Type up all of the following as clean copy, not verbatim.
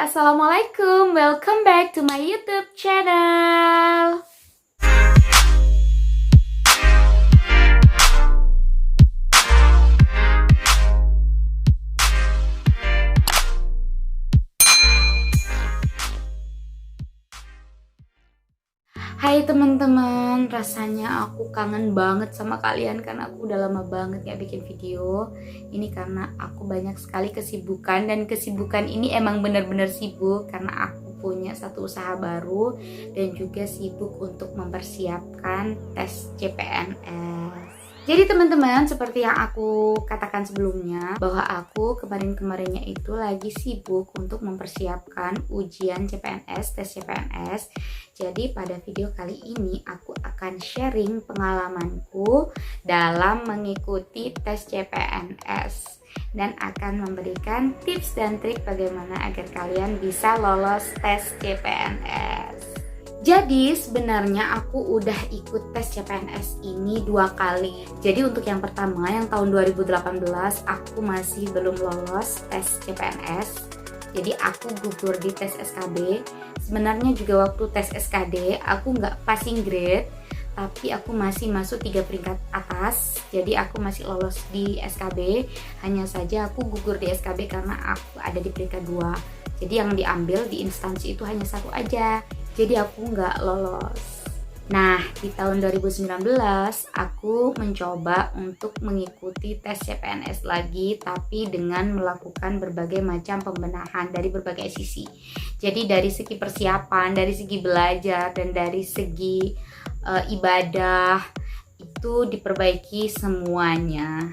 Assalamualaikum. Welcome back to my YouTube channel. Hai teman-teman, rasanya aku kangen banget sama kalian karena aku udah lama banget gak bikin video. Ini karena aku banyak sekali kesibukan, dan kesibukan ini emang bener-bener sibuk karena aku punya satu usaha baru dan juga sibuk untuk mempersiapkan tes CPNS. Jadi teman-teman, seperti yang aku katakan sebelumnya, bahwa aku kemarin-kemarinnya itu lagi sibuk untuk mempersiapkan ujian CPNS, tes CPNS. Jadi pada video kali ini aku akan sharing pengalamanku dalam mengikuti tes CPNS dan akan memberikan tips dan trik bagaimana agar kalian bisa lolos tes CPNS. Jadi sebenarnya aku udah ikut tes CPNS ini 2 kali. Jadi untuk yang pertama, yang tahun 2018 aku masih belum lolos tes CPNS. Jadi aku gugur di tes SKB. Sebenarnya juga waktu tes SKD aku nggak passing grade, tapi aku masih masuk 3 peringkat atas. Jadi aku masih lolos di SKB. Hanya saja aku gugur di SKB karena aku ada di peringkat 2. Jadi yang diambil di instansi itu hanya 1 aja. Jadi aku nggak lolos. Nah, di tahun 2019 aku mencoba untuk mengikuti tes CPNS lagi, tapi dengan melakukan berbagai macam pembenahan dari berbagai sisi. Jadi dari segi persiapan, dari segi belajar, dan dari segi ibadah itu diperbaiki semuanya.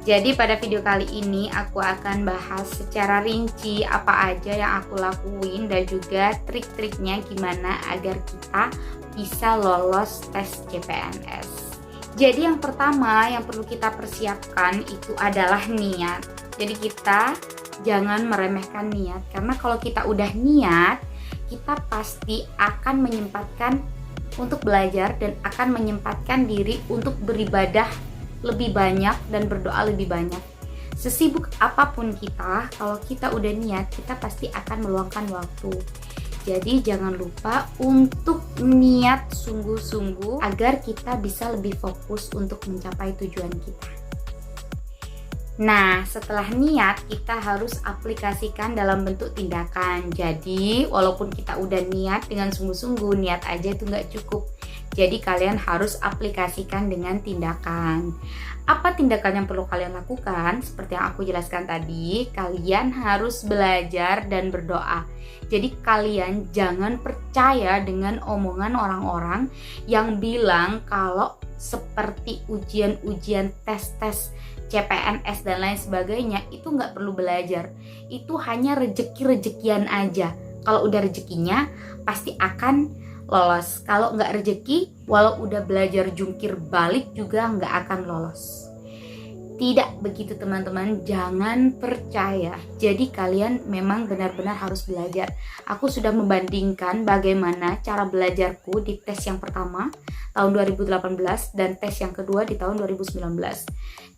Jadi pada video kali ini aku akan bahas secara rinci apa aja yang aku lakuin dan juga trik-triknya gimana agar kita bisa lolos tes CPNS. Jadi yang pertama yang perlu kita persiapkan itu adalah niat. Jadi kita jangan meremehkan niat, karena kalau kita udah niat, kita pasti akan menyempatkan untuk belajar dan akan menyempatkan diri untuk beribadah lebih banyak dan berdoa lebih banyak. Sesibuk apapun kita, kalau kita udah niat, kita pasti akan meluangkan waktu. Jadi jangan lupa untuk niat sungguh-sungguh agar kita bisa lebih fokus untuk mencapai tujuan kita. Nah, setelah niat, kita harus aplikasikan dalam bentuk tindakan. Jadi walaupun kita udah niat dengan sungguh-sungguh, niat aja itu nggak cukup. Jadi kalian harus aplikasikan dengan tindakan. Apa tindakan yang perlu kalian lakukan? Seperti yang aku jelaskan tadi, kalian harus belajar dan berdoa. Jadi kalian jangan percaya dengan omongan orang-orang yang bilang kalau seperti ujian-ujian tes-tes CPNS dan lain sebagainya itu nggak perlu belajar. Itu hanya rezeki-rezekian aja. Kalau udah rezekinya pasti akan lolos. Kalau nggak rezeki, walau udah belajar jungkir balik juga nggak akan lolos. Tidak begitu teman-teman, jangan percaya. Jadi kalian memang benar-benar harus belajar. Aku sudah membandingkan bagaimana cara belajarku di tes yang pertama tahun 2018 dan tes yang kedua di tahun 2019.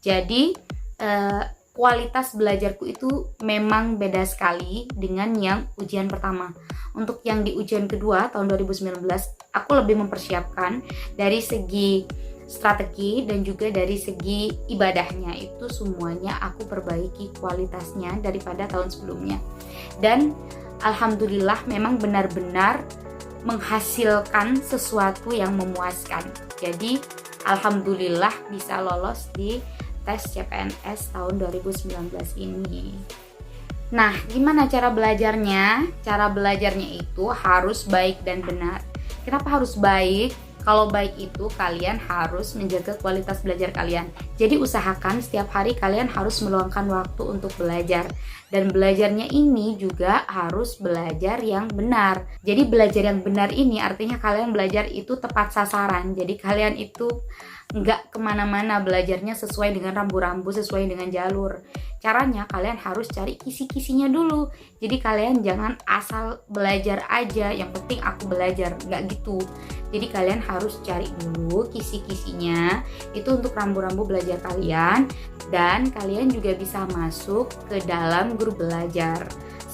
Jadi kualitas belajarku itu memang beda sekali dengan yang ujian pertama. Untuk yang di ujian kedua tahun 2019, aku lebih mempersiapkan dari segi strategi dan juga dari segi ibadahnya. Itu semuanya aku perbaiki kualitasnya daripada tahun sebelumnya. Dan alhamdulillah memang benar-benar menghasilkan sesuatu yang memuaskan. Jadi alhamdulillah bisa lolos di tes CPNS tahun 2019 ini. Nah, gimana cara belajarnya? Cara belajarnya itu harus baik dan benar. Kenapa harus baik? Kalau baik itu kalian harus menjaga kualitas belajar kalian. Jadi usahakan setiap hari kalian harus meluangkan waktu untuk belajar. Dan belajarnya ini juga harus belajar yang benar. Jadi belajar yang benar ini artinya kalian belajar itu tepat sasaran. Jadi kalian itu nggak kemana-mana, belajarnya sesuai dengan rambu-rambu, sesuai dengan jalur. Caranya kalian harus cari kisi-kisinya dulu. Jadi kalian jangan asal belajar aja, yang penting aku belajar, nggak gitu. Jadi kalian harus cari dulu kisi-kisinya, itu untuk rambu-rambu belajar kalian. Dan kalian juga bisa masuk ke dalam grup belajar.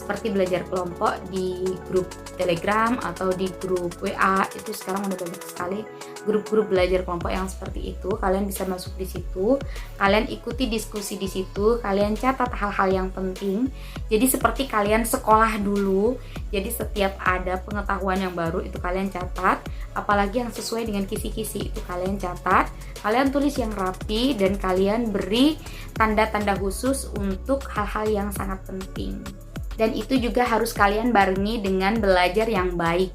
seperti belajar kelompok di grup Telegram atau di grup WA. Itu sekarang udah banyak sekali grup-grup belajar kelompok yang seperti itu. Kalian bisa masuk di situ, kalian ikuti diskusi di situ, kalian catat hal-hal yang penting. Jadi seperti kalian sekolah dulu. Jadi setiap ada pengetahuan yang baru itu kalian catat, apalagi yang sesuai dengan kisi-kisi itu kalian catat, kalian tulis yang rapi, dan kalian beri tanda-tanda khusus untuk hal-hal yang sangat penting. Dan itu juga harus kalian barengi dengan belajar yang baik.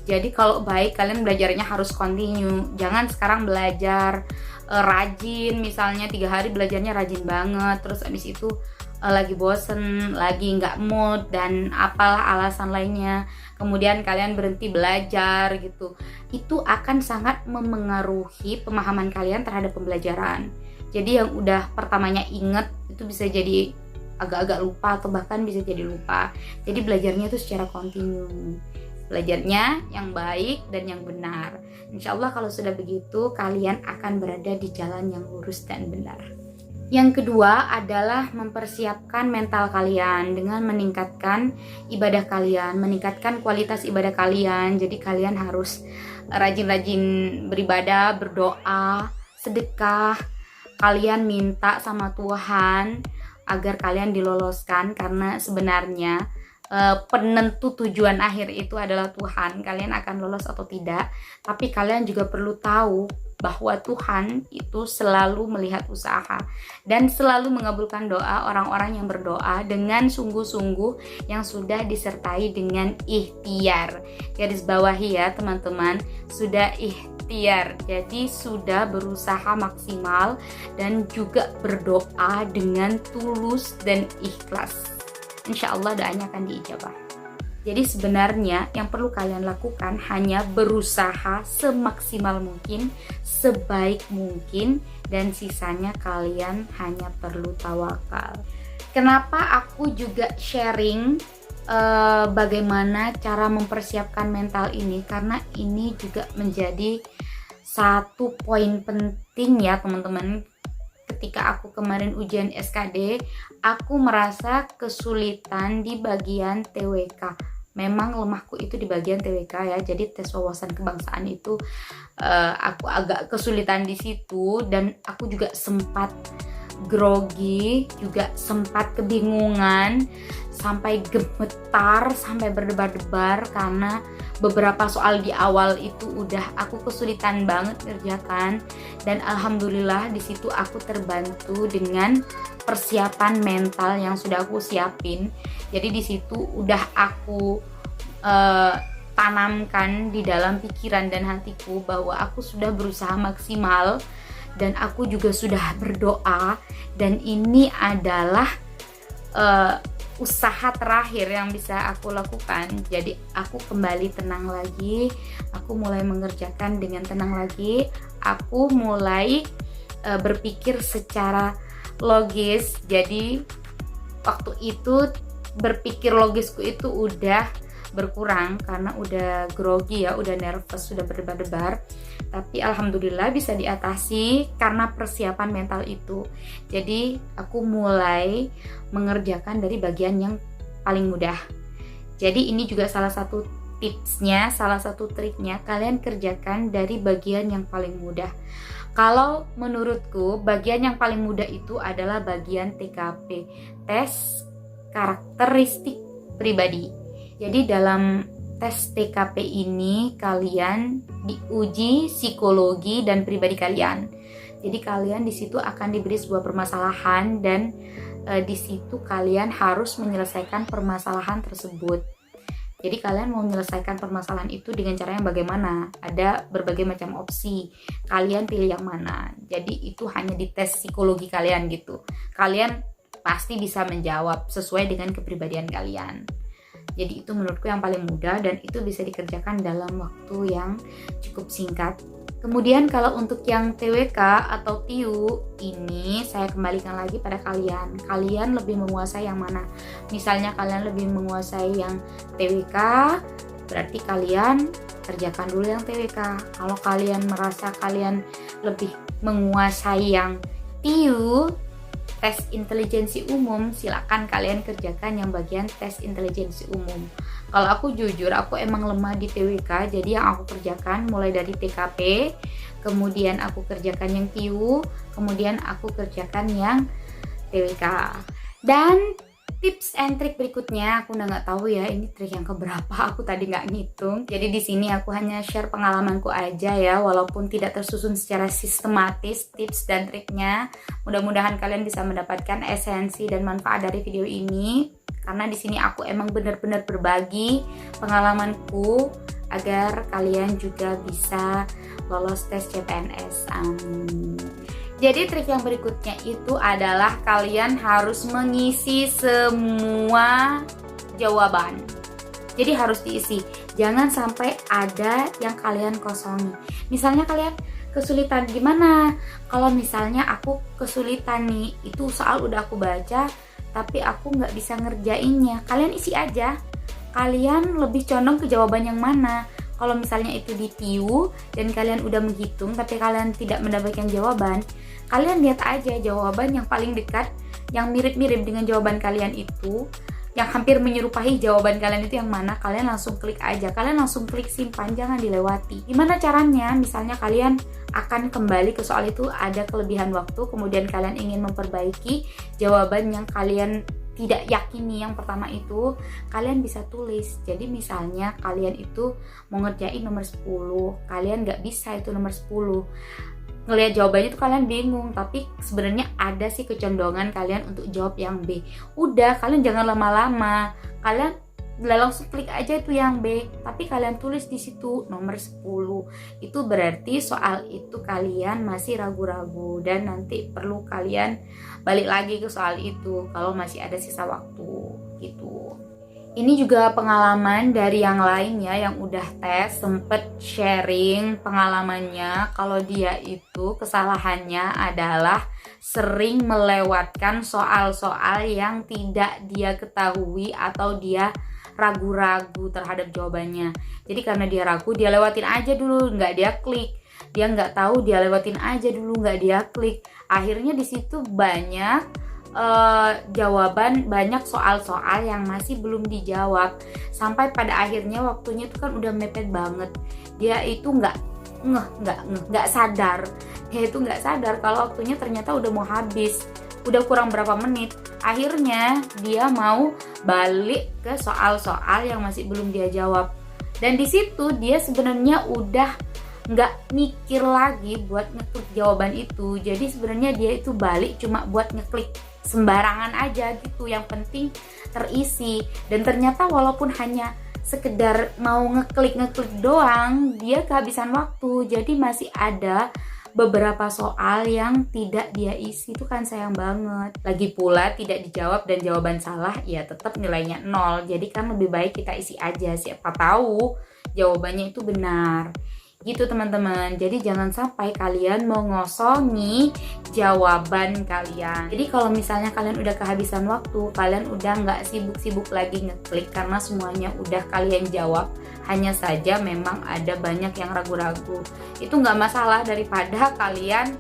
Jadi kalau baik, kalian belajarnya harus continue. Jangan sekarang belajar rajin, misalnya 3 hari belajarnya rajin banget, terus abis itu lagi bosen, lagi nggak mood, dan apalah alasan lainnya, kemudian kalian berhenti belajar gitu. Itu akan sangat memengaruhi pemahaman kalian terhadap pembelajaran. Jadi yang udah pertamanya inget itu bisa jadi agak-agak lupa, atau bahkan bisa jadi lupa. Jadi belajarnya itu secara kontinu, belajarnya yang baik dan yang benar. Insya Allah kalau sudah begitu, kalian akan berada di jalan yang lurus dan benar. Yang kedua adalah mempersiapkan mental kalian dengan meningkatkan ibadah kalian, meningkatkan kualitas ibadah kalian. Jadi kalian harus rajin-rajin beribadah, berdoa, sedekah. Kalian minta sama Tuhan agar kalian diloloskan, karena sebenarnya penentu tujuan akhir itu adalah Tuhan. Kalian akan lolos atau tidak, tapi kalian juga perlu tahu bahwa Tuhan itu selalu melihat usaha dan selalu mengabulkan doa orang-orang yang berdoa dengan sungguh-sungguh, yang sudah disertai dengan ikhtiar. Garis bawahi ya teman-teman, sudah ikhtiar, jadi sudah berusaha maksimal dan juga berdoa dengan tulus dan ikhlas. Insya Allah doanya akan diijabah. Jadi sebenarnya yang perlu kalian lakukan hanya berusaha semaksimal mungkin, sebaik mungkin, dan sisanya kalian hanya perlu tawakal. Kenapa aku juga sharing bagaimana cara mempersiapkan mental ini? Karena ini juga menjadi satu poin penting ya teman-teman. Ketika aku kemarin ujian SKD, aku merasa kesulitan di bagian TWK. Memang lemahku itu di bagian TWK ya, jadi tes wawasan kebangsaan itu aku agak kesulitan di situ, dan aku juga sempat grogi, juga sempat kebingungan, sampai gemetar, sampai berdebar-debar karena beberapa soal di awal itu udah aku kesulitan banget ngerjakan. Dan alhamdulillah di situ aku terbantu dengan persiapan mental yang sudah aku siapin. Jadi di situ udah aku tanamkan di dalam pikiran dan hatiku bahwa aku sudah berusaha maksimal, dan aku juga sudah berdoa, dan ini adalah usaha terakhir yang bisa aku lakukan. Jadi aku kembali tenang lagi, aku mulai mengerjakan dengan tenang lagi, aku mulai berpikir secara logis. Jadi waktu itu berpikir logisku itu udah berkurang karena udah grogi ya, udah nervous, sudah berdebar-debar. Tapi alhamdulillah bisa diatasi karena persiapan mental itu. Jadi aku mulai mengerjakan dari bagian yang paling mudah. Jadi ini juga salah satu tipsnya, salah satu triknya, kalian kerjakan dari bagian yang paling mudah. Kalau menurutku bagian yang paling mudah itu adalah bagian TKP, tes karakteristik pribadi. Jadi dalam tes TKP ini kalian diuji psikologi dan pribadi kalian. Jadi kalian di situ akan diberi sebuah permasalahan, dan di situ kalian harus menyelesaikan permasalahan tersebut. Jadi kalian mau menyelesaikan permasalahan itu dengan cara yang bagaimana? Ada berbagai macam opsi. Kalian pilih yang mana? Jadi itu hanya di tes psikologi kalian gitu. Kalian pasti bisa menjawab sesuai dengan kepribadian kalian. Jadi itu menurutku yang paling mudah, dan itu bisa dikerjakan dalam waktu yang cukup singkat. Kemudian kalau untuk yang TWK atau TIU ini saya kembalikan lagi pada kalian. Kalian lebih menguasai yang mana? Misalnya kalian lebih menguasai yang TWK, berarti kalian kerjakan dulu yang TWK. Kalau kalian merasa kalian lebih menguasai yang TIU, tes intelijensi umum, silakan kalian kerjakan yang bagian tes intelijensi umum. Kalau aku jujur, aku emang lemah di TWK, jadi yang aku kerjakan mulai dari TKP, kemudian aku kerjakan yang TIW, kemudian aku kerjakan yang TWK. Dan tips and trik berikutnya, aku udah nggak tahu ya ini trik yang keberapa, aku tadi nggak ngitung. Jadi di sini aku hanya share pengalamanku aja ya, walaupun tidak tersusun secara sistematis tips dan triknya. Mudah-mudahan kalian bisa mendapatkan esensi dan manfaat dari video ini, karena di sini aku emang benar-benar berbagi pengalamanku agar kalian juga bisa lolos tes CPNS. Amin. Jadi trik yang berikutnya itu adalah kalian harus mengisi semua jawaban. Jadi harus diisi. Jangan sampai ada yang kalian kosongi. Misalnya kalian kesulitan gimana? Kalau misalnya aku kesulitan nih, itu soal udah aku baca, tapi aku nggak bisa ngerjainnya. Kalian isi aja. Kalian lebih condong ke jawaban yang mana? Kalau misalnya itu di TIW dan kalian udah menghitung tapi kalian tidak mendapatkan jawaban, kalian lihat aja jawaban yang paling dekat, yang mirip-mirip dengan jawaban kalian itu, yang hampir menyerupai jawaban kalian itu yang mana, kalian langsung klik aja, kalian langsung klik simpan, jangan dilewati. Gimana caranya? Misalnya kalian akan kembali ke soal itu, ada kelebihan waktu, kemudian kalian ingin memperbaiki jawaban yang kalian tidak yakini yang pertama itu, kalian bisa tulis. Jadi misalnya kalian itu mau ngerjain nomor 10, kalian nggak bisa itu nomor 10, ngelihat jawabannya itu kalian bingung, tapi sebenarnya ada sih kecondongan kalian untuk jawab yang B. Udah, kalian jangan lama-lama, kalian langsung klik aja itu yang B, tapi kalian tulis di situ nomor 10. Itu berarti soal itu kalian masih ragu-ragu dan nanti perlu kalian balik lagi ke soal itu kalau masih ada sisa waktu gitu. Ini juga pengalaman dari yang lain ya, yang udah tes sempet sharing pengalamannya kalau dia itu kesalahannya adalah sering melewatkan soal-soal yang tidak dia ketahui atau dia ragu-ragu terhadap jawabannya. Jadi karena dia ragu, dia lewatin aja dulu, nggak dia klik. Dia nggak tahu, dia lewatin aja dulu, nggak dia klik. Akhirnya di situ banyak jawaban, banyak soal-soal yang masih belum dijawab. Sampai pada akhirnya waktunya itu kan udah mepet banget. Dia itu nggak sadar. Dia itu nggak sadar kalau waktunya ternyata udah mau habis. Udah kurang berapa menit. Akhirnya dia mau balik ke soal-soal yang masih belum dia jawab. Dan di situ dia sebenarnya udah nggak mikir lagi buat ngeklik jawaban itu. Jadi sebenarnya dia itu balik cuma buat ngeklik sembarangan aja gitu. Yang penting terisi. Dan ternyata walaupun hanya sekedar mau ngeklik doang, dia kehabisan waktu. Jadi masih ada beberapa soal yang tidak dia isi, itu kan sayang banget. Lagi pula tidak dijawab dan jawaban salah, ya tetap nilainya 0. Jadi kan lebih baik kita isi aja, siapa tahu jawabannya itu benar. Gitu teman-teman. Jadi jangan sampai kalian mengosongi jawaban kalian. Jadi kalau misalnya kalian udah kehabisan waktu, kalian udah nggak sibuk-sibuk lagi ngeklik karena semuanya udah kalian jawab. Hanya saja memang ada banyak yang ragu-ragu. Itu nggak masalah, daripada kalian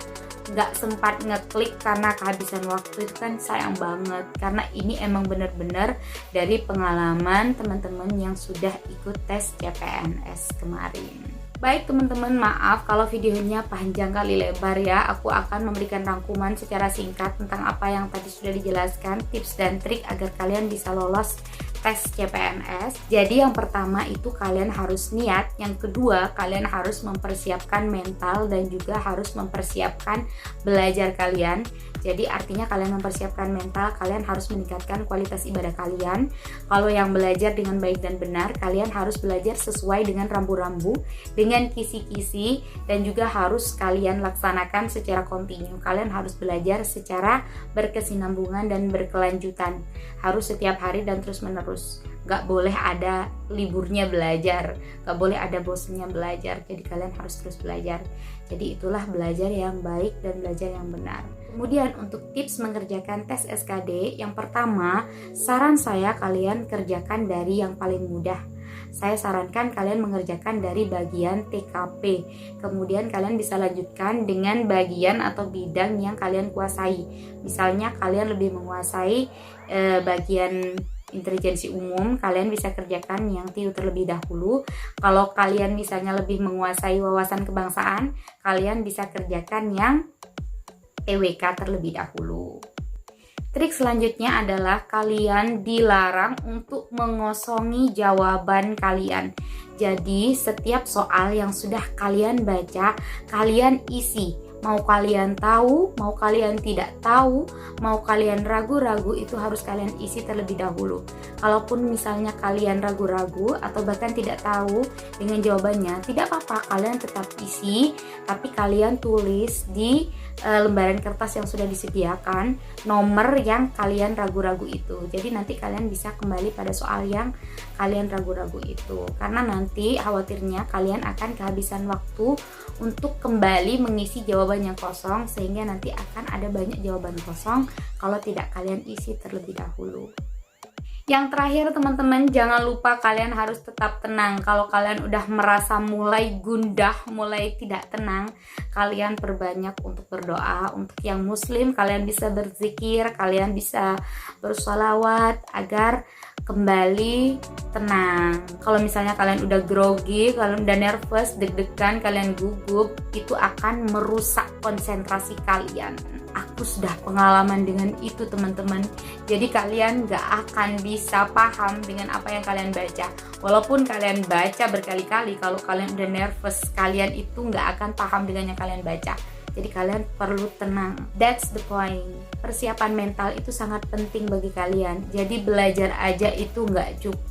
nggak sempat ngeklik karena kehabisan waktu, itu kan sayang banget. Karena ini emang bener-bener dari pengalaman teman-teman yang sudah ikut tes CPNS kemarin. Baik teman-teman, maaf kalau videonya panjang kali lebar ya. Aku akan memberikan rangkuman secara singkat tentang apa yang tadi sudah dijelaskan, tips dan trik agar kalian bisa lolos tes CPNS. Jadi yang pertama itu kalian harus niat, yang kedua kalian harus mempersiapkan mental dan juga harus mempersiapkan belajar kalian. Jadi artinya kalian mempersiapkan mental, kalian harus meningkatkan kualitas ibadah kalian. Kalau yang belajar dengan baik dan benar, kalian harus belajar sesuai dengan rambu-rambu, dengan kisi-kisi, dan juga harus kalian laksanakan secara kontinu. Kalian harus belajar secara berkesinambungan dan berkelanjutan. Harus setiap hari dan terus-menerus. Gak boleh ada liburnya belajar, gak boleh ada bosannya belajar. Jadi kalian harus terus belajar. Jadi itulah belajar yang baik dan belajar yang benar. Kemudian untuk tips mengerjakan tes SKD, yang pertama saran saya kalian kerjakan dari yang paling mudah. saya sarankan kalian mengerjakan dari bagian TKP. Kemudian kalian bisa lanjutkan dengan bagian atau bidang yang kalian kuasai. Misalnya kalian lebih menguasai bagian intelijensi umum, kalian bisa kerjakan yang TIU terlebih dahulu. Kalau kalian misalnya lebih menguasai wawasan kebangsaan, kalian bisa kerjakan yang TWK terlebih dahulu. Trik selanjutnya adalah kalian dilarang untuk mengosongi jawaban kalian. Jadi setiap soal yang sudah kalian baca, kalian isi. Mau kalian tahu, mau kalian tidak tahu, mau kalian ragu-ragu, itu harus kalian isi terlebih dahulu. Kalaupun misalnya kalian ragu-ragu atau bahkan tidak tahu dengan jawabannya, tidak apa-apa, kalian tetap isi, tapi kalian tulis di lembaran kertas yang sudah disediakan nomor yang kalian ragu-ragu itu. Jadi nanti kalian bisa kembali pada soal yang kalian ragu-ragu itu, karena nanti khawatirnya kalian akan kehabisan waktu untuk kembali mengisi jawaban yang kosong, sehingga nanti akan ada banyak jawaban kosong kalau tidak kalian isi terlebih dahulu. Yang terakhir teman-teman, jangan lupa kalian harus tetap tenang. Kalau kalian udah merasa mulai gundah, mulai tidak tenang, kalian perbanyak untuk berdoa. Untuk yang muslim, kalian bisa berzikir, kalian bisa bersolawat agar kembali tenang. Kalau misalnya kalian udah grogi, kalian udah nervous, deg-degan, kalian gugup, itu akan merusak konsentrasi kalian. Aku sudah pengalaman dengan itu teman-teman. Jadi kalian gak akan bisa paham dengan apa yang kalian baca. Walaupun kalian baca berkali-kali, kalau kalian udah nervous, kalian itu gak akan paham dengan yang kalian baca. Jadi kalian perlu tenang. That's the point. Persiapan mental itu sangat penting bagi kalian. Jadi belajar aja itu gak cukup.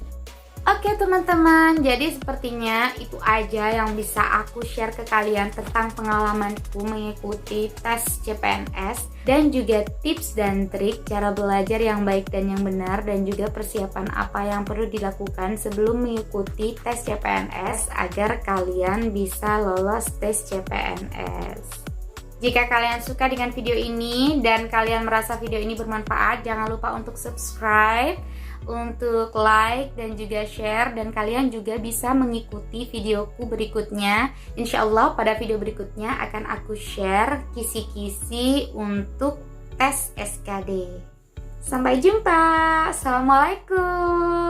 Oke teman-teman, jadi sepertinya itu aja yang bisa aku share ke kalian tentang pengalamanku mengikuti tes CPNS, dan juga tips dan trik cara belajar yang baik dan yang benar, dan juga persiapan apa yang perlu dilakukan sebelum mengikuti tes CPNS agar kalian bisa lolos tes CPNS. Jika kalian suka dengan video ini dan kalian merasa video ini bermanfaat, jangan lupa untuk subscribe, untuk like dan juga share, dan kalian juga bisa mengikuti videoku berikutnya. Insya Allah pada video berikutnya akan aku share kisi-kisi untuk tes SKD. Sampai jumpa. Assalamualaikum.